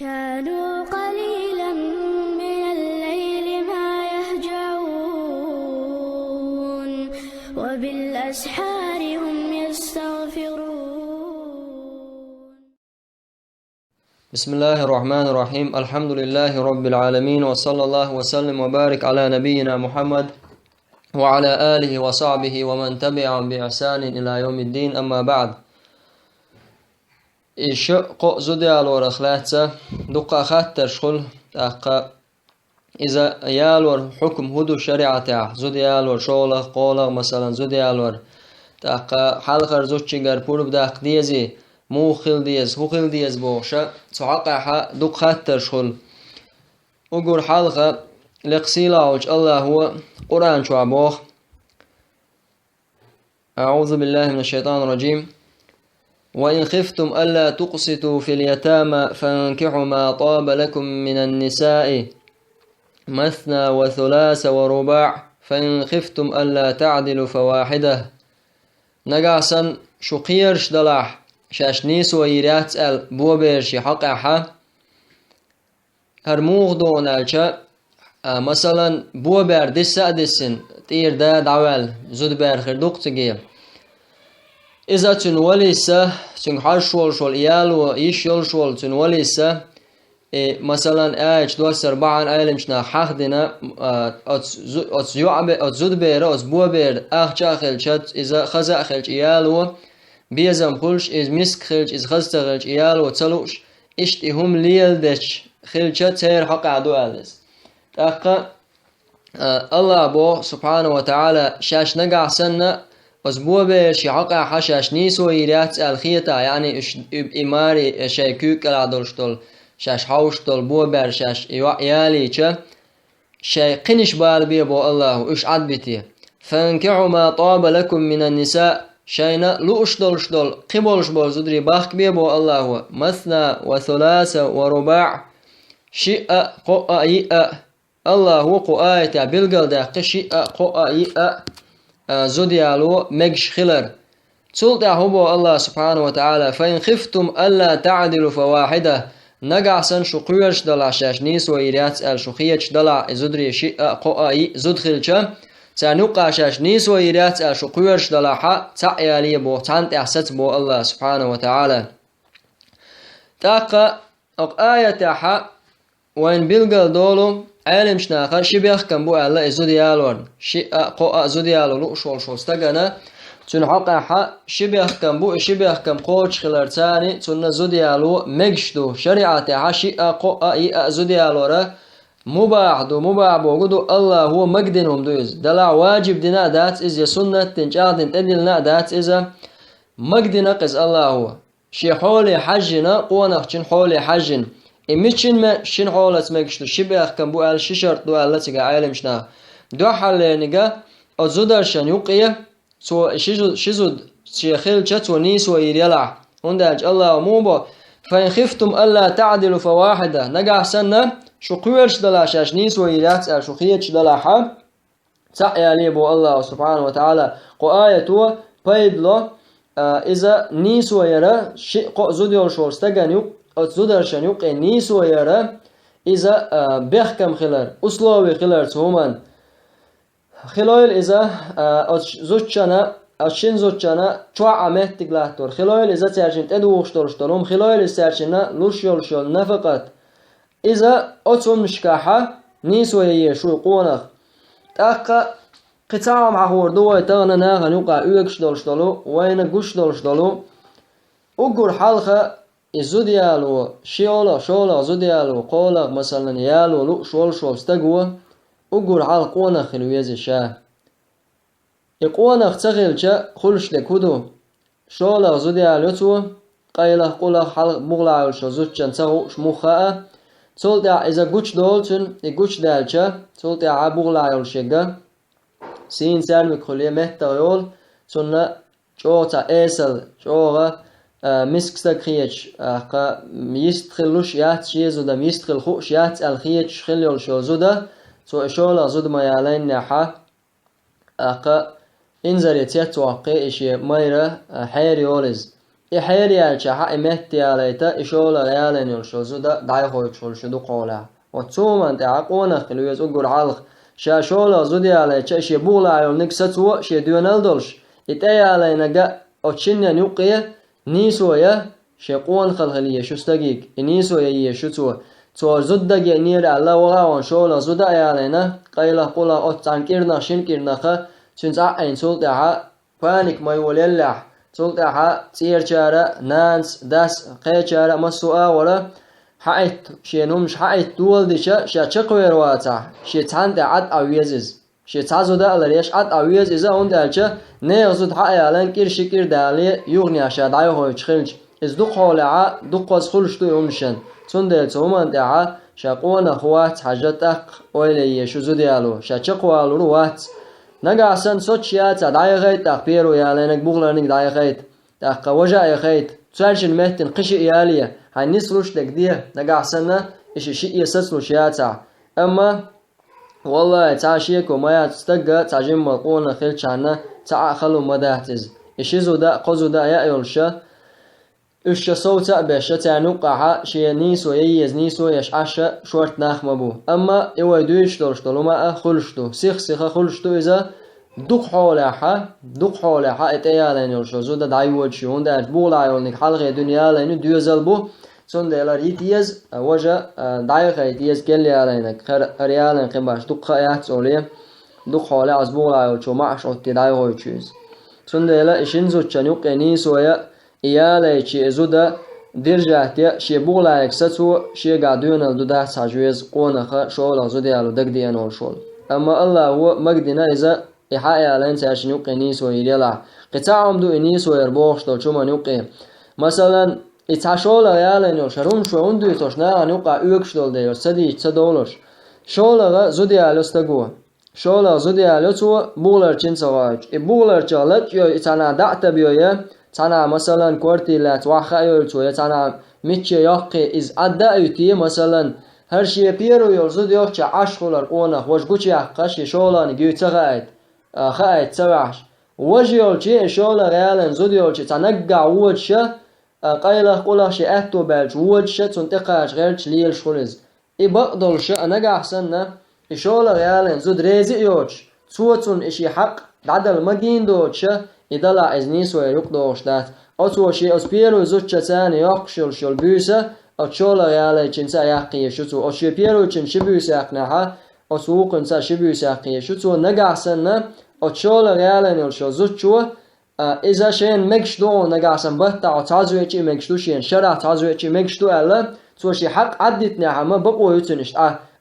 كانوا قليلا من الليل ما يهجعون وبالأسحار هم يستغفرون. بسم الله الرحمن الرحيم. الحمد لله رب العالمين، وصلى الله وسلم وبارك على نبينا محمد وعلى آله وصحبه ومن تبعهم بإحسان إلى يوم الدين. أما بعد، إيش قو زديال ورخلاتة دقة خاتر شغل أقا إذا يالور حكم هدو شريعة زديال ورشولة قولة مثلا زديال ور تأقا حلقة زوجيغر بورب داق ديزي مو خل ديز هو خل ديز بوشا تعقح دق خاتر شغل أقول حلقة لقسيلا وج الله هو قرآن شو عبوخ. أعوذ بالله من الشيطان الرجيم. وإن خفتم ألا تقسطوا في اليتامى فانكحوا ما طاب لكم من النساء مثنى وثلاث ورباع فإن خفتم ألا تعدلوا فواحدة. نقاسا شقيرش دلاح شاش نيس ويرات ال بوبيرش حقها هرموغ دون الشا مثلا بوبير دسا دسن تير دا دعوال زود بير خردوق تجيب إذا تنوليسا تنحر شول إيال وإيش يول شول تنوليسا مثلا دوسر بعن أيلمشنا حخدنا أتزود بير أتبو بير أخجا خلشت إذا خزا خلش إيال بيزم خلش إذ مسك خلش إذ خزت خلش إيال تلوش إشتهم ليل دش خلشت سير حق عدو ألس أخا الله بو سبحانه وتعالى شاش نقع سنة أسبوع بيش حقا حشاش نيسو يرات الخيطة يعني إماري شاكوك العدلشتول شاش حوشتول بو بير شاش يالي چه شاي قنش بال بيبو الله إش عدبتي فانكحوا ما طاب لكم من النساء شاينا لؤشتولشتول قبولش بول زدري باخك بيبو الله مثنى وثلاث ورباع شئ قؤ يئ الله هو قؤاية بلغل داق شئ قؤ يئ زوديالو مجش خلر تلطع هو الله سبحانه وتعالى فإن خفتم ألا تعدلوا فواحدة نقعسن شقيرش دلع شاش نيس ويريات الشقيرش دلع زدري شئ قؤي زدخلش سنقع شاش نيس ويريات الشقيرش دلع حق تعيالي بو تانت احسات بو الله سبحانه وتعالى تاقا آية حق وين بلغل دولو عالم شناخر شبيخ كان بو الله زوديالور شئ قؤ زوديالو لؤشول شوستغنا تون حقا حق شبيخ كان بو شبيخ كان قوش خلر تاني تون زوديالو مجشدو شريعة حق شئ قؤ يئ زوديالورا مباح بوغدو الله هو مقدنهم دوز دلع واجب دنا دات إز سنة تنجاد تدلنا دات إز مقدنا قز الله هو شي حولي حجنا قونا خشن حولي حجن إمشين ما شين حولت مكشتو شبه كان بو ال ششرت دو الله تيجا عالم شنا دو حلينجا أزودرشان يقيه سو شزود شيخيل شتو نيس ويريلع عندك الله موبا فإن خفتم ألا تعدلوا فواحدة نجح سنة شو قويرش دلاشاش نيس ويريات شو خيتش دلاحة تعي لي بو الله سبحانه وتعالى قآية تو بيدلو إذا نيس ويرا شيء زوديول شورستجان يق أتزودرشان يقين نيس ويرا إذا بيحكم خلال أسلوبي خلال تومان خلال إذا أتزودشنا أشين زودشنا شوع عمت تقلاتور خلال إذا ترجم تدوشتورشتورم خلال إسترجمنا لوشيول نفقت إذا أتون مشكاحة نيس ويا شو قونخ تأقى قطعة مع هوردوه تغنى ناغن يقع أيكشدولشتولو وين قشدولشتولو أقول حلقة الزوديالو شولا زوديالو قولا مثلا يالو لو شول استقوى أقول حال قونخ الويز الشاه يقونخ تغيلشا خلش لكودو شولا زوديالو تو قيله قولا حلق بغلا شوزوتشان تغو شموخاء تولتع إذا قوش دولتن يقوش دالشا تولتع بغلا يولشيقا سين سالمك خليه مهتا يول تولنا جوتا إيسل جوغا مسكستك خيش يستخلوش يات شيزودا يستخل خوش يات الخيش خليول شوزودا تو إشولا زود ما يالين نحا إنزر يتيتوقع إشي مايرا حيري أولز إحيريال شحا إمهتياليتا إشولا غيالين يلشوزو دا دايخو يتشولشدو قولا وتسوما تعقونا خلويز أقول عالخ شاشولا زوديالي شاشي بولا يولنك ستسو شي ديونال دولش إتايالي نقا أتشنيا نيوقيا نيسويا شيقون خلخلية شستقيق إنيسويا يشتو تو زدقي نير الله وغاوان شولا زودا يالينا قيلا قولا أتانكيرنا شنكيرنا خا تنزع أين سلطعا بانك ما يوليلح سلطعا تير شارع نانس داس قي شارع مسوآ ولا حقيت شي نمش حقيت دول ديشا شا تشقوير واتا شي تاند عد أويزز شي تازو دا لريش عد أويز إذا هون دالشا نيغزود حقيالان كير شكير دالي يغني عشا دايو هوي تخلج إز دو قولعا دو قوز خلشتو يومشن تندل تومان دعا شاقونا خوات حاجتك ويلي شوزو ديالو شاچقوالو روات نقاسن سوتشيات دايغيت تقبيرو يالينك بغلانك دايغيت تاق وجا يغيت تسالشن مهتن قشي ياليه هاي نسلوش دقديه نقاسن إشي شي يسسلو شياتا أما والله تعشيك وما تستقى تعجم ملقونا خلشانا تعاخلو مداهتز إشي زودا قزودا يأيولشا إيش صوتا بيش تعنقها شيء نيس وييز نيس ويش عشا شورت ناخمبو أما إيوه دويش دورشتلو ما خلشتو سيخ خلشتو إذا دق حولها إتيالين يلشو زودا دايوود شيون دا بولا يولنك حلقة دنيالين دوزل بو سندلار يتيز وجا دايخة يتيز كلي علينك ريالين قباش دق خيات أولي دق حولها بولا يلشو معش أوتي دايغو يتشيز سندلا إشنزو تشانيوق نيس ويا إيالي شي زودا درجاتي شي بولا يكسسو شي قادون الدودا ساجويز قونخ شولا زوديالو دقديان والشول أما الله هو مقدنا إذا إحايا لين ساشن يوقي نيس ويريلا قطاعهم دو إنيس ويربوش دو شما نيوقي مثلا إتاشولا يالين يوشارون شو عندو يتوشنا نيوقع يوكش دول ديو سدي تدولوش شولا زوديالو استقوه شولا زوديالو تو بولر چنسواج بولر چالت يو إتانا دعتا بيويا تانا مثلا كورتيلات وخايل توي تانا ميتشي يقي إز أدا يتي مثلا هر شيء بيرو يرزد يوكش عشقولر قونا وجبوش يحقش شولان جيوتا خايت سواش وجيول شيء شولا ريالن زود يول شيء تنقع وجش قيله قولا شيء أتو بالج وجش تنتقاش غيرش ليل شولز بقدر شيء نقع حسنا شولا ريالن زود ريزي يوش صوتون إشي حق عدل مجين دوتش إدلا إزنيس ويقدوش دات أتو شيء أسبيرو زوجة ثاني يقشل شل بيسة أتشولا ريالي جنسا يقي شتو أشي بيرو جن شبيسة يقنعها أتوق إنسا شبيسة يقي شتو نجح سنة أتشولا ريالي نلشو زوجة إذا شين مكشدو نجح سن بحتا تعزوي شيء مكشدو شين شرع تعزوي شيء مكشدو ألا تو شيء حق عدت نعمة بقوا يتنشت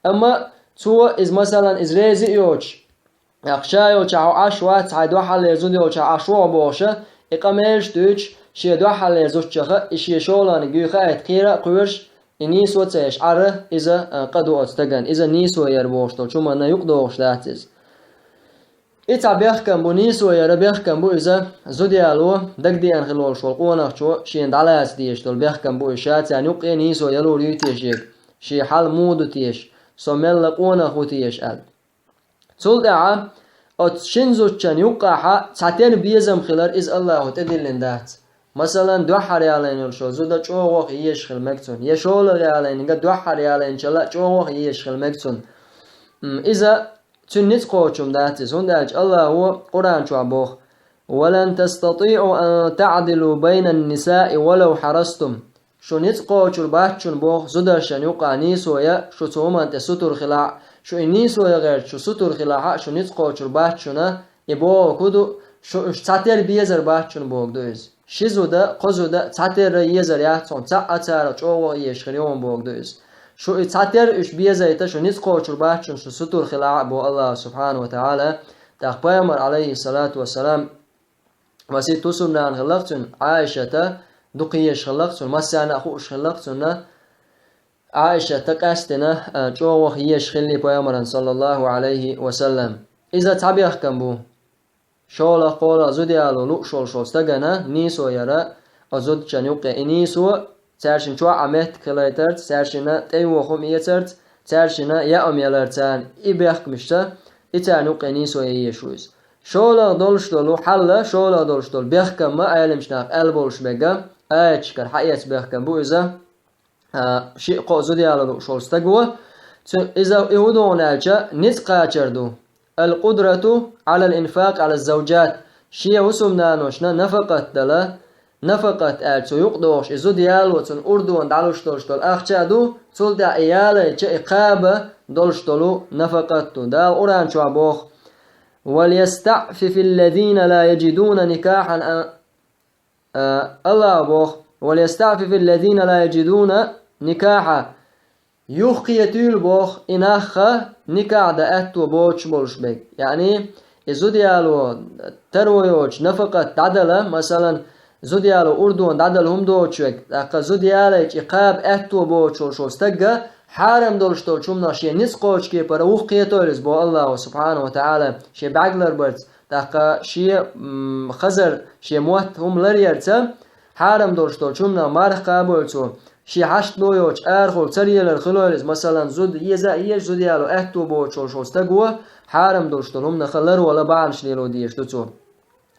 أما تو إز مثلا إز ريزي يوش أخشايو تشاو عشوات هاي حل يزوديو تشاو عشوا بوشة إقاميش دوش شي حل يزوجها إشي شولان جيخا إتقيرا قوش إنيس وتسيش عره إذا قدو أتستغن إذا نيسو يربوشتو شما نيقدوش داتز إتا بيحكم بو نيسو يربيحكم بو إذا زوديالو دقديان خلول شولقونا شو شين دالاس ديشتول بيحكم بو إشات يعني يقي نيسو يلو ريوتيشيك شي حال مودو تيش سوميل لقونا خو تيش أل سولدعا أتشنزو تشان يوقعها ساتين بيزم خلال إز الله تدلن دات مثلا دو حريالين يلشو زودا چوغوخ يشخل مكتون يشول ريالين قد دو حريالين شلا چوغوخ يشخل مكتون إذا تنت قوچم داتز هنداج الله هو قرآن شعبوخ ولن تستطيعوا أن تعدلوا بين النساء ولو حرستم شو نتقوچل باتشن بوخ زودا شان يوقع نيسويا شو تومان تسطر خلاع شو نيسويا غير شو سطر خلاع شو نتقوچل باتشنا يبو كودو شو ساتر بيزر باتشن بوخ دوز شزودا قزودا ساتر يزر ياتون ساعتر چوغو يشخريون بوخ دوز شو ساتر اش بيزايتا شو نتقوچل باتشن شو سطر خلاع بو الله سبحانه وتعالى تقبيمر عليه الصلاة والسلام وسيد تسمنا عن خلقتن عائشة دقيش خلقتن مسانا أخوش خلقتن عائشة تقاستنا جوه يش خلي بيامرا صلى الله عليه وسلم إذا تبيخ كمبو شولا قولا زوديالو لو شول استغنا نيسو يرى أزود شنوقي نيسو ترشن شو عمت كلايترت ترشنا تيوخم يترت ترشنا يا أميلرتان إبيخ مشتا إتانوقي نيسو يشوز شولا دولشتولو حلا شولا دولشتول بيخكم ما أيلمشناق ألبولش بيغا آيتشكر حقيقة بيحكم بو إذا شيء قو زوديالو شولستقوة إذا يهودون ألشا نسقا جردو القدرة على الإنفاق على الزوجات شيء وسمنا نوشنا نفقت دلا نفقت ألشو يقدوش زوديالو تن أردوان دالوش تولشتول أخشادو تولدا إيالي جا إقابة دولشتولو نفقتو دا أوران شعبوخ وليستعفف الذين لا يجدون نكاحا الله بوخ وليستعفف الذين لا يجدون نكاحا يخيتول بوخ إناخا نكاح دا أتو بوش بولش بك يعني زوديالو ترويوش نفقة عدلة مثلا زوديالو أردوان عدل هم دوشوك داقا زودياليش إقاب أتو بوش شوستقا حارم دولشتول شمنا شي نسقوش كي برا وخيتولز بو الله سبحانه وتعالى شي بعقلر برد داقا شي خزر شي موت هم لريرتا حارم دولشتول شمنا مارخ قابولتو شي حشت لويوش ارخول تريلر خلولز مثلا زود يزا يش زوديالو اتو بوچول شوستقوا حارم دولشتول هم نخلر ولا بعلش ليلو ديشتو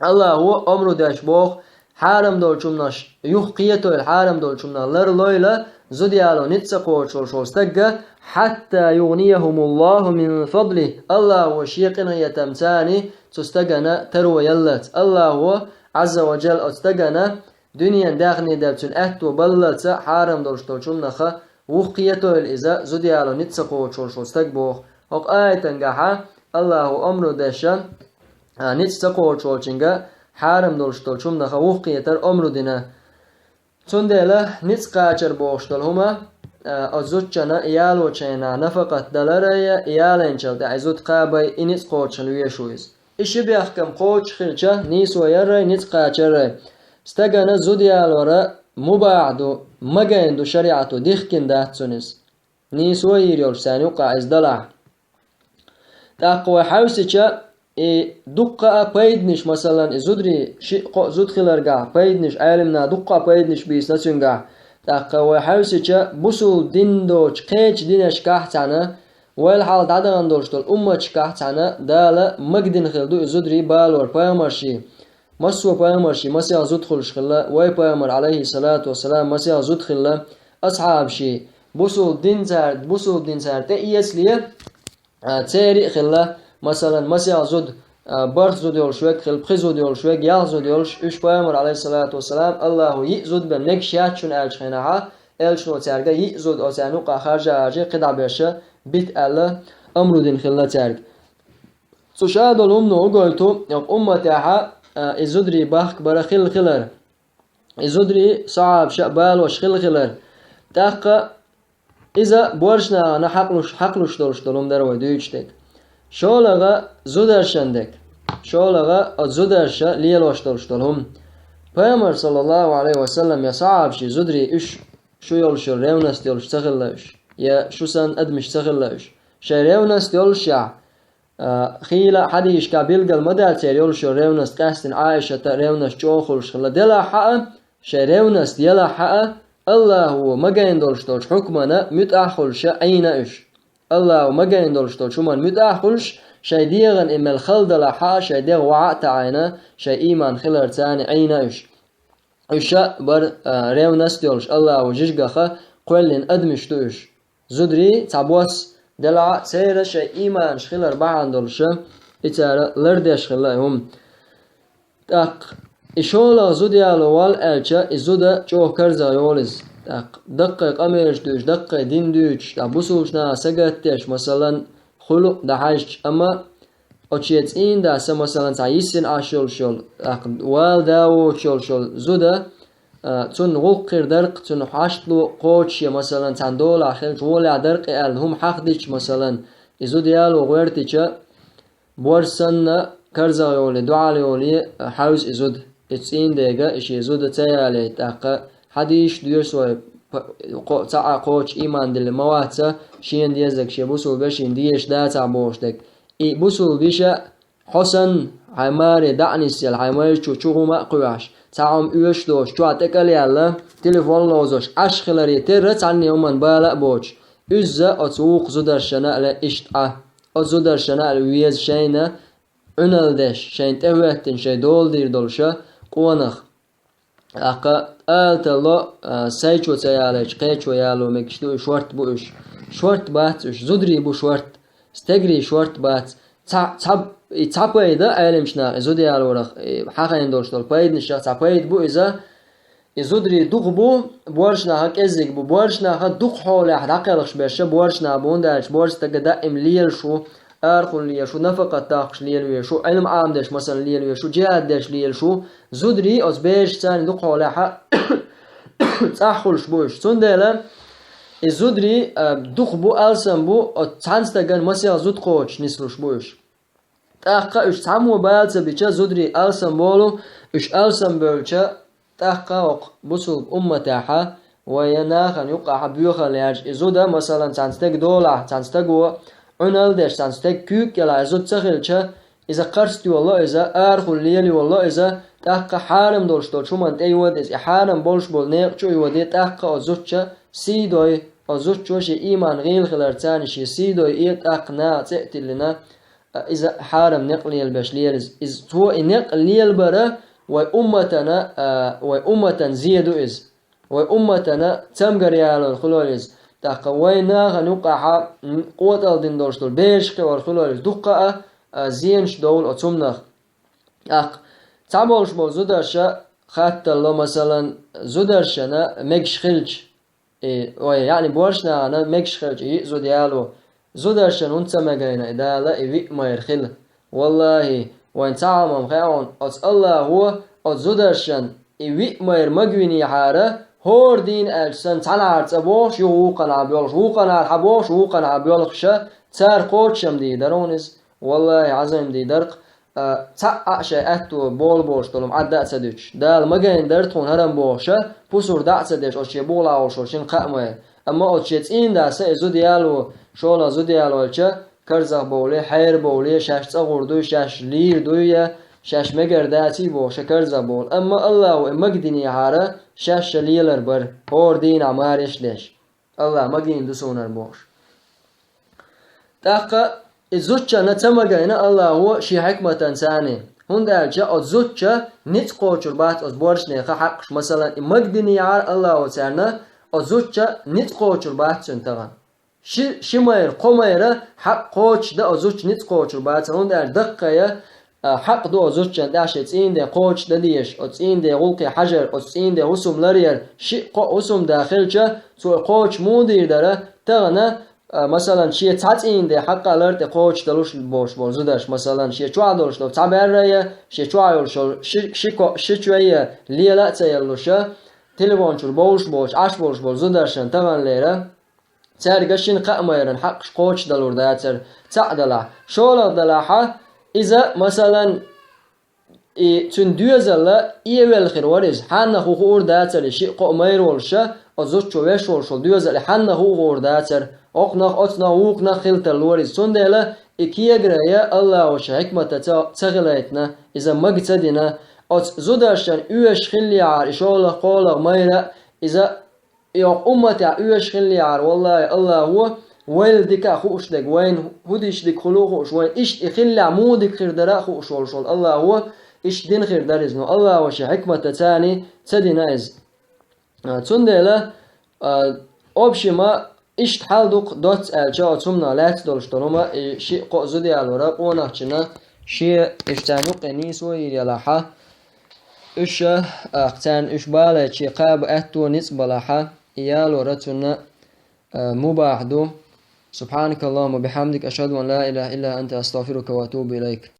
الله هو امرو داش بوخ حارم دولشمناش يخقيتو الحارم دولشمنا لر لويلا زوديالو نتسقو شوستقا حتى يغنيهم الله من فضله الله هو شيقنا يتمتاني تستقنا ترو يلت الله هو عز وجل استقنا دنيا داخني دابتون أهتو بلتا حارم دولشتو شمنخا وخيتو الإزا زوديالو نتسقو شوستقبوخ وق آيتنقاحا الله أمرو داشا نتسقو شوشنقا حارم دولشتو شمنخا وخيتر أمرو دينا تندلا نتسقاچر بوشتل هما أزوجنا إيالو چينا نفقت دلاريا إيالينچل دعزود قابي إنتسقوچل ويشويز إشي بيحكم قوچ خلچا نيسو يرى نتسقاچر استغنا زوديالورا مباعدو مغاندو شريعتو ديخكن داتسونس نيسو يريول سانيو قاعز دلع تاقوى حوسيچا دقة بايدنش مثلا زودري شيء زود خلرقا بايدنش عالمنا دقة بايدنش بيس نسونقا تاقوى حوسيچا بوسول ديندوش قيج دينش كاحتانا والحال دادغان دولشتول أمتش كاحتانا دالا مقدن خلدو زودري بالور بايمرشي مسوا بايمرشي مسيا زود خلش خلا واي بايمر عليه الصلاة والسلام مسيا زود خلا أصحاب شي بوسول دين سار تأيس ليه تاري خلا مثلا مسيا زود برخ زود يولشوك خل بخي زود يولشوك يال زود يولش إيش بايمر عليه الصلاة والسلام الله يزود بنك شيات شون ألشخينها ألشنو تارجا يزود أسانوقا خارجة عاجي قدع بيرشا بيت ألا أمر دين خلا تارج سوشاد الأمنو قلتو يق أمتها إزودري بحك برا خلر إزودري صعب شقبال وش خلر تاقا إذا بورشنا أنا حقلوش دولش دولم دروي دويشتك شولغا زودرشندك شولغا زودرشا ليلوش دولش دولهم پیامبر صلی الله علیه و سلم یا صعب شي زودري إيش شو يولش ريونس يولش تغلش يا شو سن أدمش تغلش شي ريونس يولش خيلا حديش كابيل قال مدى تيريولش ريونس تحسن عائشة ريونس جوخلش خلا دلا حق شي ريونس يلا حق الله هو مجاين دولش دولش حكمنا متأخلش أين إيش الله هو مجاين دولش دولش من متأخلش شي ديغن إما الخل دلا حق شي ديغ وعاء تعينا شي إيمان خلر تاني أين إيش إيش بر ريونس دولش الله هو جيجخا قولين أدمش دوش زدري تعبوس دلع سير شيء إيمان شخلر بعض دولش إتارة لردش خلاهم تاق إشولا زوديالو والألشا إزودا جو كرزا يولز تاق دقيق أميرش دوش دقيق دين دوش تا بوسوشنا سجتش مثلا خلق دحاج أما أشيت إن دا مثلا تعيسن عشول شول تاق والداو شول زودا تون غوقر درق تون حشلو قوتش مثلا تندول آخر جولا درق هم حق ديش مثلا إزو ديالو غيرتيشا بورسن كرزا يولي دعا يولي حوز إزود إتسين ديغا إشي إزود تيالي تاقا حديش ديوسوي تاع قوتش إيمان دل مواتسا شين ديزك شي بوسول بشين ديش دا تعبوش دك إي بوسول بيشا حسن حماري دعني السيال حماري چوچوغو ما قواش تعام üyeş doş çuatekali alla telefon lozoş aşkları terret anne oman bala boç üzze atuq zudarşana ala işta azudarşana ala üyez şeyna üneldeş şeyin tevhettin şey doldir dolşa quvanaq aqa تلا سايشو تيالج قيشو يالو مكشتو شورت بوش شورت باتش زدري بو شورت استجري شورت بات تصاب إذا علمشنا زودي على ورق حقا يندورش دول بايد نشا تصاب بو إذا يزودري دغبو بورشنا هك ازيك بو بورشنا هك دغ حول حدقلش برش بورشنا بونداش بورش تقدا امليل شو ارخل لي شو نفقه تاخش لي شو علم عام داش مثلا لي شو جهاد داش لي شو زودري از بيش ثاني دغ حول تاخلش بوش سندلا يزودري دغبو السم بو تانستغن مسيا زود قوش نسلوش بوش تاخا اش تعمو بالز بيچا زودري السم بولو اش السم بولچا تحقق بسوب أمتها ويناخن يقع بيوخا ليرج إزودا مثلا تنستك دولة تنستقو عنال ديش تنستك كيوك يلا إزود تخيلش إذا قرستي والله إذا أرخو ليلي والله إذا تحقق حارم دولش دول شو من تأيود إذا حارم بولش بول نيقشو يودي تحقق أزودش سيدوي أزودش شي إيمان غيل خلال تاني شي سيدوي إيه تحقنا تأتي لنا إذا حارم نقلي البش ليلز إذا هو نقلي البرا وأمتنا زيادو إز وأمتنا تمغر يالو الخلوليز تاقوينا غنوقع قوة الدين دولشتول بيشك والخلوليز دقاء زينش دول أتمنخ تعبولش بول زودرشا خاطر الله مثلا زودرشنا ميكش خلج يعني بورشنا أنا ميكش خلج زود يالو زودرشن ونتمغينا إدالا إيوي ما يرخل والله وين تعمم خيون أت الله هو أت زودرشن إيوي ما يرمجوني حارة هور دين ألسن تنعرت أبوش يوقن عبيولش وقن عبوش وقن عبيولش تار قوتشم دي درونز والله عظيم دي درق تعق شيء أتو بول بوش تلوم عداء تدش دال مجين درتون هرم بوشة بسور داع تدش أشي بولا أوشوشين قائمة أما أشيت إن داسة زوديالو شولا زوديالو الچه کرزا بوله حیر بوله شش تغردو شش لیر دویه شش مگرداتی بوشه کرزا بول اما الله و مقدنی حاره شش لیلر بر هور دین عمارش ليش الله مقدين دسونر بوش تاقا الزوجة نتمغينا الله هو شي حكمة ثانية هون دالجا الزوجة نت قوچر بات از بورش نيخا حقش مثلا مقدني عار الله وتعالى الزوجة نت قوچر بات سنتغن شمير قميرة حق قوش ده أزوج نت قوش وبعد هون ده دقة حق ده أزوج ده عشان تين ده قوش ده ديش أو تين ده غلق حجر أو تين ده وسم لرير شيء وسم داخل جا سو قوش مودير داره تغنى مثلا شيء تعطين ده حق لرت قوش دلوش باش بازودش مثلا شيء شو عدلش لو تعبر رأيه شيء شو عيلش شيء شوية ليه لا تيلوشه تلفون شو باش عش باش بازودشن تغنى ليره تارجشين قاميرن حق قوش دلور داتر تعدلا شولا دلاحة إذا مثلا تندوزلا إيوال خير ورز حنا هو خور داتر شيء قامير والشة أزوج شويش والشو دوزل حنا هو خور داتر أقنخ أتنا وقنا خلتر الورز تندلا إكيا جريا الله وش حكمة تغليتنا إذا مقتدنا أت زودرشان يوش خلي عار شولا قولا ميرا إذا يوم أمتي عيش خلي عار والله الله هو وين ديك أخوش دك وين هديش دك خلوخوش وين إيش خلي عمودك خير درا خوش شول الله هو إيش دين خير درزنو الله وش حكمة تاني تدينا إز تندلا أبشي ما إيش حال دوق دوت الجا تمنا لا تدلش تلوما شيء قزدي على ورق ونحشنا شيء إيش تانو قنيس ويريلاحة إيش أختان إيش بالا شيء قاب أتو نسبة لها إيال ورتنا مباح دو سبحانك اللهم وبحمدك أشهد أن لا إله إلا أنت أستغفرك وأتوب إليك